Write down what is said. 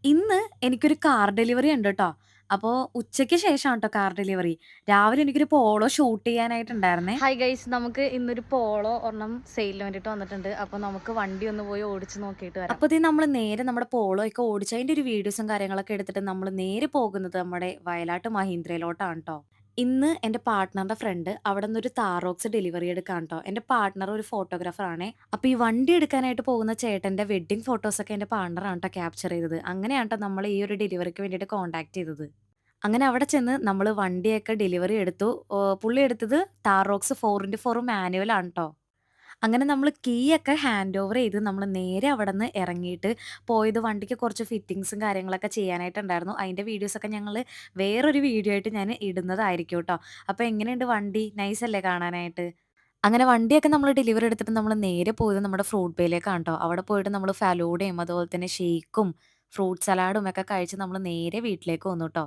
ഇന്ന് എനിക്കൊരു car delivery ഉണ്ട് ട്ടോ. അപ്പോ ഉച്ചയ്ക്ക് ശേഷാണ് ട്ടോ കാർ ഡെലിവറി. രാവിലെ എനിക്കൊരു പോളോ ഷൂട്ട് ചെയ്യാനായിട്ടുണ്ടായിരുന്നേ. ഹായ് ഗൈസ്, നമുക്ക് ഇന്നൊരു പോളോ ഒരെണ്ണം സെയിലിന് വേണ്ടിയിട്ട് വന്നിട്ടുണ്ട്. അപ്പോൾ നമുക്ക് വണ്ടി ഒന്ന് പോയി ഓടിച്ച് നോക്കിയിട്ട് വരാം. അപ്പൊ ദേ നമ്മള് നേരെ നമ്മുടെ പോളോയൊക്കെ ഓടിച്ച് അതിന്റെ ഒരു വീഡിയോസും കാര്യങ്ങളൊക്കെ എടുത്തിട്ട് നമ്മള് നേരെ പോകുന്നത് നമ്മുടെ വയനാട്ട് മഹീന്ദ്രയിലോട്ടാണ് ട്ടോ. ഇന്ന് എന്റെ പാർട്ട്ണറുടെ ഫ്രണ്ട് അവിടെന്നൊരു താറോക്സ് ഡെലിവറി എടുക്കാണ് ട്ടോ. എന്റെ പാർട്ട്ണർ ഒരു ഫോട്ടോഗ്രാഫറാണേ. അപ്പൊ ഈ വണ്ടി എടുക്കാനായിട്ട് പോകുന്ന ചേട്ടന്റെ വെഡ്ഡിംഗ് ഫോട്ടോസൊക്കെ എന്റെ പാർട്ണറാണ് ട്ടോ ക്യാപ്ചർ ചെയ്തത്. അങ്ങനെയാണ് ട്ടോ നമ്മള് ഈ ഒരു ഡെലിവറിക്ക് വേണ്ടിയിട്ട് കോൺടാക്ട് ചെയ്തത്. അങ്ങനെ അവിടെ ചെന്ന് നമ്മള് വണ്ടിയൊക്കെ ഡെലിവറി എടുത്തു. പുള്ളി എടുത്തത് താറോക്സ് 4x4 മാനുവലാണ് ട്ടോ. അങ്ങനെ നമ്മള് കീ ഒക്കെ ഹാൻഡ് ഓവർ ചെയ്ത് നമ്മള് നേരെ അവിടെന്ന് ഇറങ്ങിയിട്ട് പോയത് വണ്ടിക്ക് കുറച്ച് ഫിറ്റിംഗ്സും കാര്യങ്ങളൊക്കെ ചെയ്യാനായിട്ടുണ്ടായിരുന്നു. അതിന്റെ വീഡിയോസൊക്കെ ഞങ്ങള് വേറൊരു വീഡിയോ ആയിട്ട് ഞാൻ ഇടുന്നതായിരിക്കും ട്ടോ. അപ്പൊ എങ്ങനെയുണ്ട് വണ്ടി? നൈസല്ലേ കാണാനായിട്ട്? അങ്ങനെ വണ്ടിയൊക്കെ നമ്മള് ഡെലിവറി എടുത്തിട്ട് നമ്മള് നേരെ പോയത് നമ്മുടെ ഫ്രൂട്ട് ബേയിലേക്കാണ് ട്ടോ. അവിടെ പോയിട്ട് നമ്മള് ഫലൂഡയും അതുപോലെ തന്നെ ഷേക്കും ഫ്രൂട്ട് സലാഡും ഒക്കെ കഴിച്ച് നമ്മള് നേരെ വീട്ടിലേക്ക് വന്നു ട്ടോ.